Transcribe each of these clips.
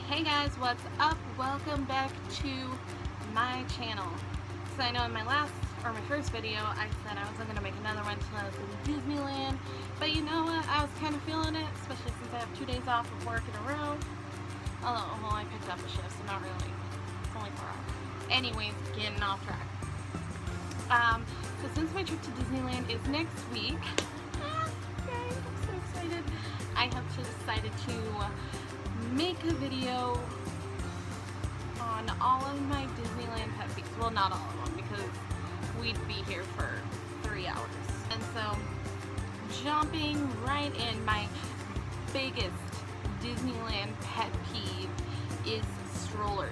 Hey guys, what's up? Welcome back to my channel. So I know in my first video, I said I wasn't going to make another one until I was in Disneyland. But you know what? I was kind of feeling it, especially since I have 2 days off of work in a row. Although, well, I picked up a shift, so not really. It's only 4 hours. Anyways, getting off track. So since my trip to Disneyland is next week, guys, I'm so excited. I have decided to make a video on all of my Disneyland pet peeves. Well, not all of them, because we'd be here for 3 hours. And so, jumping right in, my biggest Disneyland pet peeve is strollers.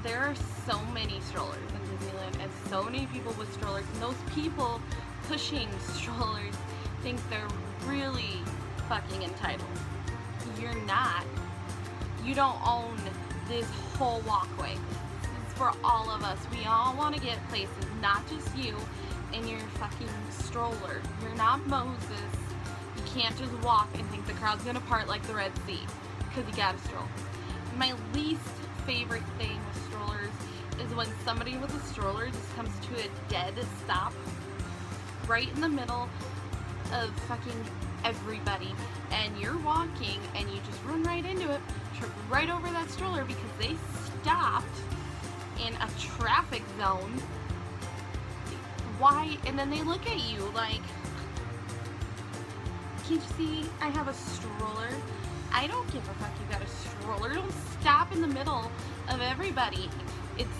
There are so many strollers in Disneyland, and so many people with strollers, and those people pushing strollers think they're really fucking entitled. You're not. You don't own this whole walkway. It's for all of us. We all want to get places, not just you and your fucking stroller. You're not Moses. You can't just walk and think the crowd's gonna part like the Red Sea because you gotta stroll. My least favorite thing with strollers is when somebody with a stroller just comes to a dead stop right in the middle of fucking everybody, and you're walking and you just run right into it, trip right over that stroller because they stopped in a traffic zone. Why? And then they look at you like, can't you see I have a stroller? I don't give a fuck you got a stroller. Don't stop in the middle of everybody. It's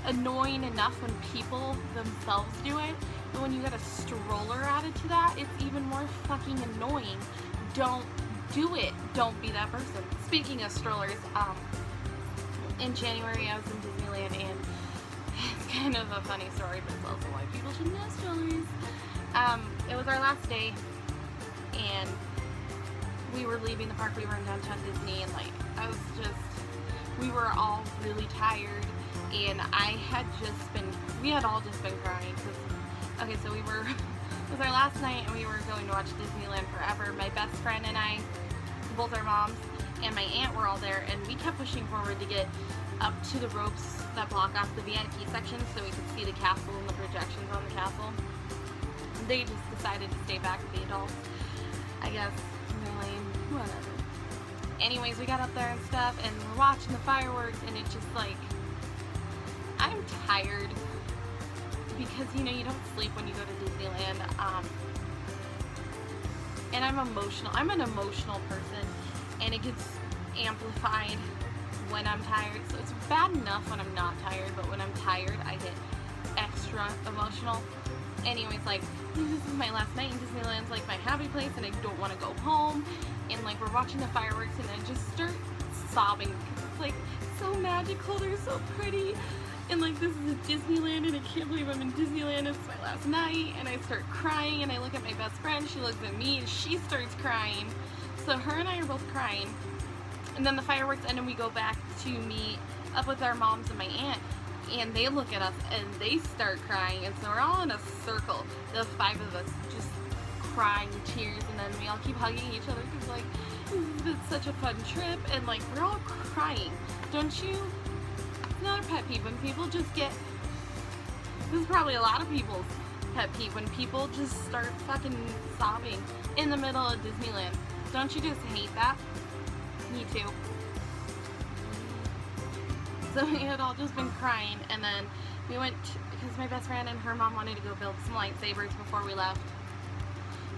annoying enough when people themselves do it, but when you got a stroller added to that, it's even more fucking annoying. Don't do it. Don't be that person. Speaking of strollers, in January I was in Disneyland, and it's kind of a funny story, but it's also why people shouldn't have strollers. It was our last day, and we were leaving the park. We were in downtown Disney, and we were all really tired, and we had all just been crying, okay, so it was our last night, and we were going to watch Disneyland Forever. My best friend and I, both our moms, and my aunt were all there, and we kept pushing forward to get up to the ropes that block off the VIP section so we could see the castle and the projections on the castle. They just decided to stay back with the adults. I guess they're lame, whatever. Anyways, we got up there and stuff, and we're watching the fireworks, and it's just like, I'm tired because, you know, you don't sleep when you go to Disneyland, and I'm emotional. I'm an emotional person, and it gets amplified when I'm tired. So it's bad enough when I'm not tired, but when I'm tired, I get extra emotional. Anyways, like, this is my last night in Disneyland. It's like my happy place, and I don't want to go home. And like, we're watching the fireworks, and I just start sobbing because it's like so magical. They're so pretty. And like, this is a Disneyland, and I can't believe I'm in Disneyland. It's my last night, and I start crying, and I look at my best friend. She looks at me, and she starts crying. So her and I are both crying. And then the fireworks end, and we go back to meet up with our moms and my aunt, and they look at us, and they start crying. And so we're all in a circle, the 5 of us, just crying tears, and then we all keep hugging each other because, like, this has been such a fun trip, and like, we're all crying. Don't you? Another pet peeve, when people just get, this is probably a lot of people's pet peeve, when people just start fucking sobbing in the middle of Disneyland. Don't you just hate that? Me too. So we had all just been crying, and then we went, because my best friend and her mom wanted to go build some lightsabers before we left.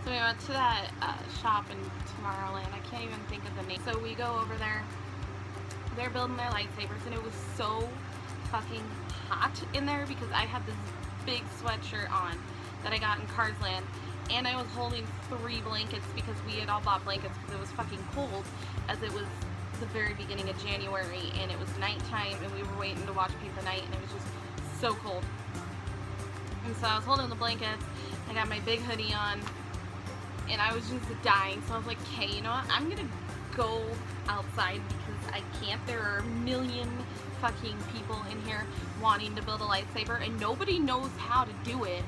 So we went to that shop in Tomorrowland. I can't even think of the name. So we go over there. They're building their lightsabers, and it was so fucking hot in there because I had this big sweatshirt on that I got in Cars Land, and I was holding 3 blankets because we had all bought blankets because it was fucking cold, as it was the very beginning of January, and it was nighttime, and we were waiting to watch Paint the Night, and it was just so cold. And so I was holding the blankets, I got my big hoodie on, and I was just dying. So I was like, okay, you know what, I'm gonna go outside because I can't. There are a million fucking people in here wanting to build a lightsaber, and nobody knows how to do it,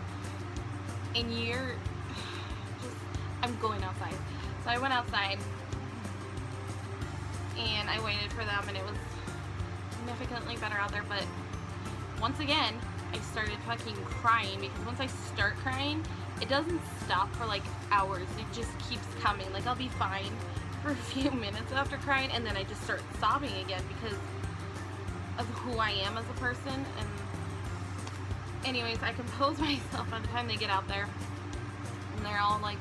and you're just, I'm going outside. So I went outside, and I waited for them, and it was significantly better out there. But once again, I started fucking crying, because once I start crying, it doesn't stop for like hours. It just keeps coming. Like, I'll be fine for a few minutes after crying, and then I just start sobbing again because of who I am as a person. And anyways, I compose myself by the time they get out there, and they're all like,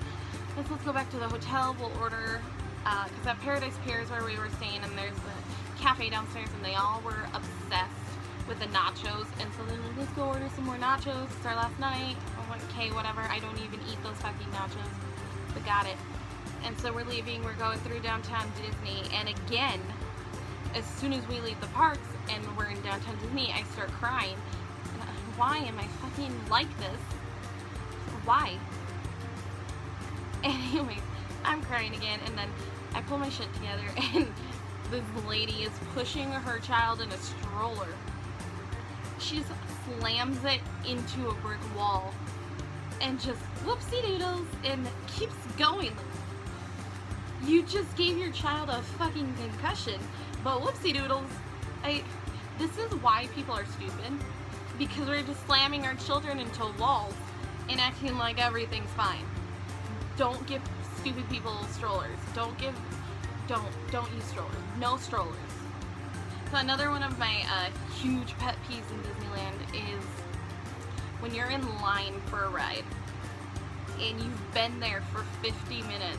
let's go back to the hotel, we'll order, because at Paradise Pier is where we were staying, and there's a cafe downstairs, and they all were obsessed with the nachos, and so they're like, let's go order some more nachos, it's our last night. I'm like, okay, whatever, I don't even eat those fucking nachos, but got it. And so we're leaving, we're going through downtown Disney, and again, as soon as we leave the parks and we're in downtown Disney, I start crying. Why am I fucking like this? Why? Anyways, I'm crying again, and then I pull my shit together, and this lady is pushing her child in a stroller. She just slams it into a brick wall and just whoopsie doodles and keeps going. You just gave your child a fucking concussion, but whoopsie doodles. This is why people are stupid, because we're just slamming our children into walls and acting like everything's fine. Don't give stupid people strollers. Don't use strollers. No strollers. So another one of my huge pet peeves in Disneyland is when you're in line for a ride and you've been there for 50 minutes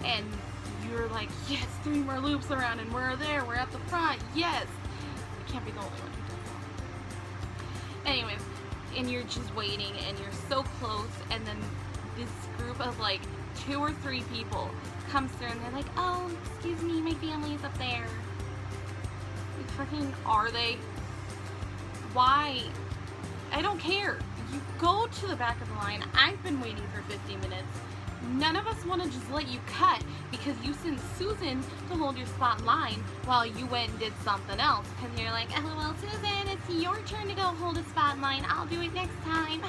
and you're like, yes, 3 more loops around and we're there, we're at the front, yes. I can't be the only one who does that. Anyways, and you're just waiting and you're so close, and then this group of like 2 or 3 people comes through and they're like, oh, excuse me, my family's up there. Like, fucking, are they? Why? I don't care. You go to the back of the line. I've been waiting for 50 minutes. None of us want to just let you cut because you sent Susan to hold your spot in line while you went and did something else. Because you're like, oh, well, Susan, it's your turn to go hold a spot in line. I'll do it next time.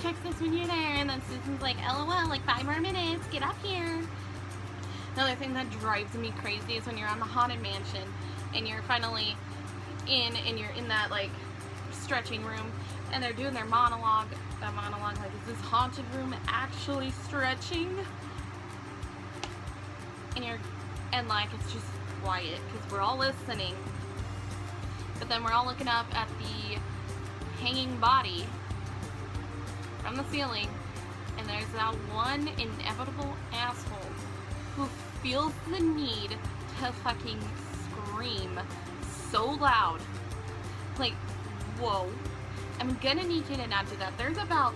Check this when you're there. And then Susan's like, LOL, like 5 more minutes. Get up here. Another thing that drives me crazy is when you're on the Haunted Mansion and you're finally in and you're in that like stretching room and they're doing their monologue. That monologue, like, is this haunted room actually stretching? And like, it's just quiet because we're all listening, but then we're all looking up at the hanging body from the ceiling, and there's that one inevitable asshole who feels the need to fucking scream so loud. Like, whoa. I'm gonna need you to not do that. There's about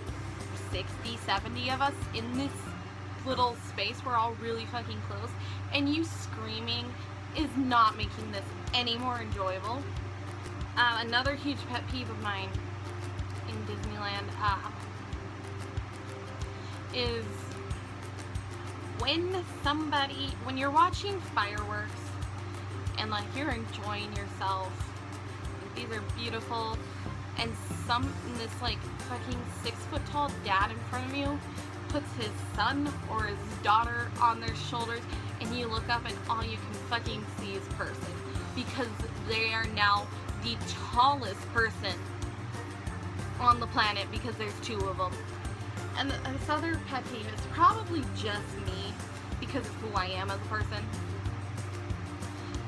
60, 70 of us in this little space. We're all really fucking close. And you screaming is not making this any more enjoyable. Another huge pet peeve of mine in Disneyland is when you're watching fireworks and like you're enjoying yourself. These are beautiful. And this like fucking 6-foot tall dad in front of you puts his son or his daughter on their shoulders, and you look up and all you can fucking see is person, because they are now the tallest person on the planet because there's 2 of them. And this other pet peeve is probably just me because of who I am as a person.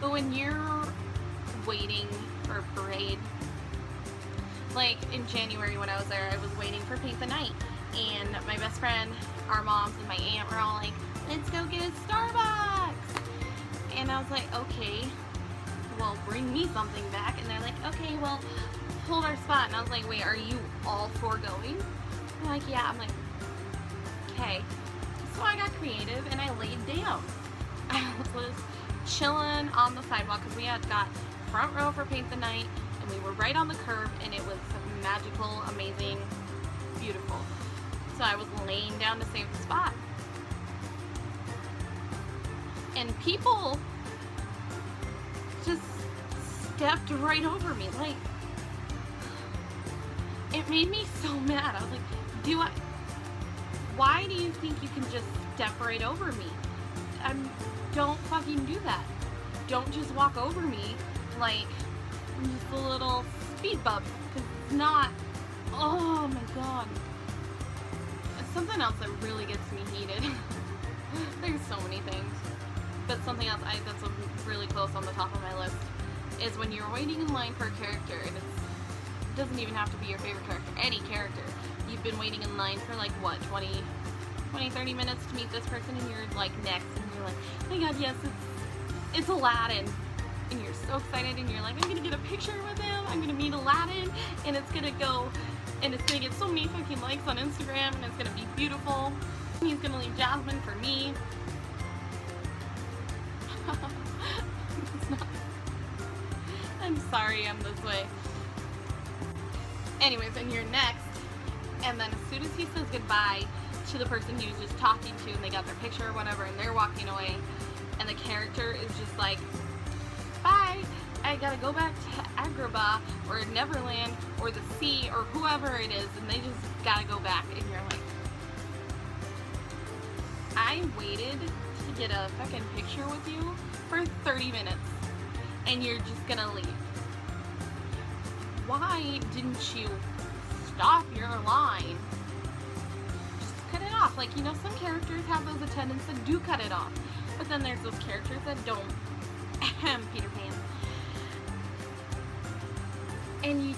But when you're waiting for a parade, like in January when I was there, I was waiting for Paint the Night, and my best friend, our moms, and my aunt were all like, let's go get a Starbucks. And I was like, okay, well, bring me something back. And they're like, okay, well, hold our spot. And I was like, wait, are you all for going? They're like, yeah. I'm like, okay. So I got creative and I laid down. I was chilling on the sidewalk because we had got front row for Paint the Night, and we were right on the curb, and it was magical, amazing, beautiful. So I was laying down to save the spot. And people just stepped right over me. Like, it made me so mad. I was like, why do you think you can just step right over me? Don't fucking do that. don't just walk over me like just a little speed bump, because it's not. Oh my god. Something else that really gets me heated. There's so many things, but something else that's really close on the top of my list is when you're waiting in line for a character, and it doesn't even have to be your favorite character, any character. You've been waiting in line for like what, 20-30 minutes to meet this person, and you're like next, and you're like, oh my god, yes, it's Aladdin, and you're so excited, and you're like, I'm gonna get a picture with him, I'm gonna meet Aladdin, and it's gonna go, and it's gonna get so many fucking likes on Instagram, and it's gonna be beautiful. He's gonna leave Jasmine for me. It's not. I'm sorry I'm this way. Anyways, and you're next, and then as soon as he says goodbye to the person he was just talking to, and they got their picture or whatever, and they're walking away, and the character is just like, bye, I gotta go back to Agrabah, or Neverland, or the sea, or whoever it is, and they just gotta go back, and you're like, I waited to get a fucking picture with you for 30 minutes, and you're just gonna leave. Why didn't you stop your line? Just cut it off. Like, you know, some characters have those attendants that do cut it off, but then there's those characters that don't. Peter Pan. And you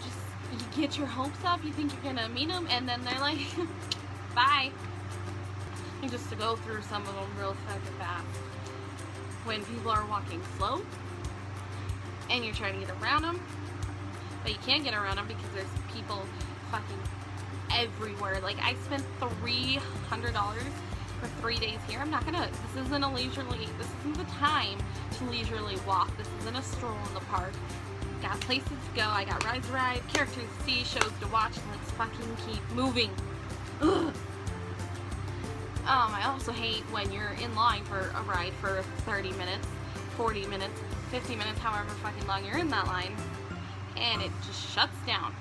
get your hopes up, you think you're gonna meet them, and then they're like, bye. And just to go through some of them real fucking fast. When people are walking slow, and you're trying to get around them, but you can't get around them because there's people fucking everywhere. Like, I spent $300 for 3 days here. I'm not gonna, this isn't the time to leisurely walk. This isn't a stroll in the park. Got places to go, I got rides to ride, characters to see, shows to watch, let's fucking keep moving. Ugh. I also hate when you're in line for a ride for 30 minutes, 40 minutes, 50 minutes, however fucking long you're in that line, and it just shuts down.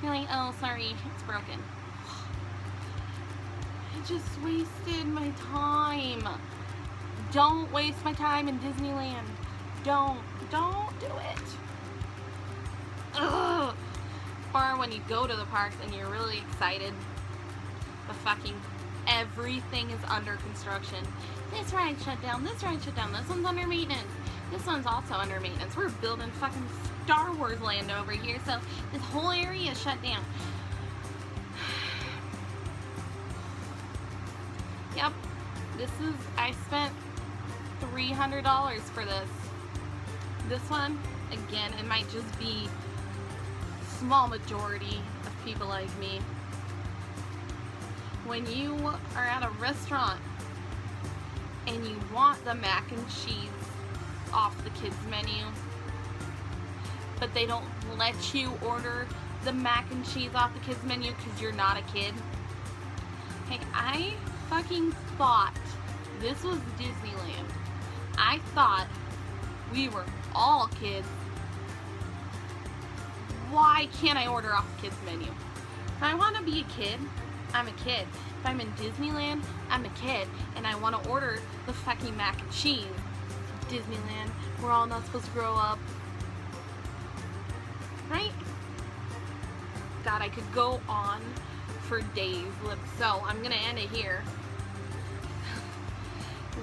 You're like, oh, sorry, it's broken. I just wasted my time. Don't waste my time in Disneyland. Don't do it. Ugh. Or when you go to the parks and you're really excited, but fucking everything is under construction. This ride shut down, this ride shut down, this one's under maintenance, this one's also under maintenance. We're building fucking Star Wars land over here, so this whole area is shut down. Yep, I spent $300 for this. This one, again, it might just be small majority of people like me. When you are at a restaurant and you want the mac and cheese off the kids menu, but they don't let you order the mac and cheese off the kids menu because you're not a kid. Like, I fucking thought this was Disneyland. I thought we were all kids. Why can't I order off the kids menu? If I want to be a kid, I'm a kid. If I'm in Disneyland, I'm a kid, and I want to order the fucking mac and cheese. Disneyland, we're all not supposed to grow up. Right? God, I could go on for days. So, I'm going to end it here.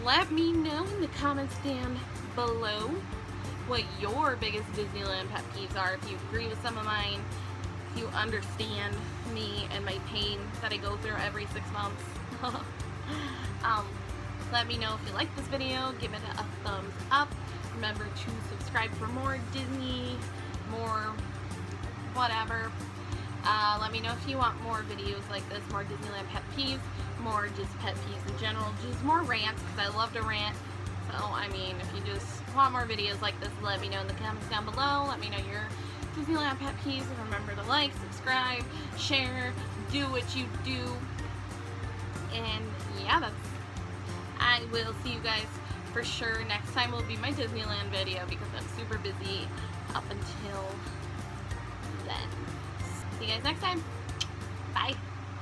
Let me know in the comments down below what your biggest Disneyland pet peeves are. If you agree with some of mine, if you understand me and my pain that I go through every 6 months. Let me know if you like this video. Give it a thumbs up. Remember to subscribe for more Disney, more whatever. Let me know if you want more videos like this, more Disneyland pet peeves, more just pet peeves in general, just more rants, because I love to rant. So, I mean, if you just want more videos like this, let me know in the comments down below. Let me know your Disneyland pet peeves. Remember to like, subscribe, share, do what you do. And yeah, I will see you guys for sure. Next time will be my Disneyland video because I'm super busy up until then. See you guys next time. Bye.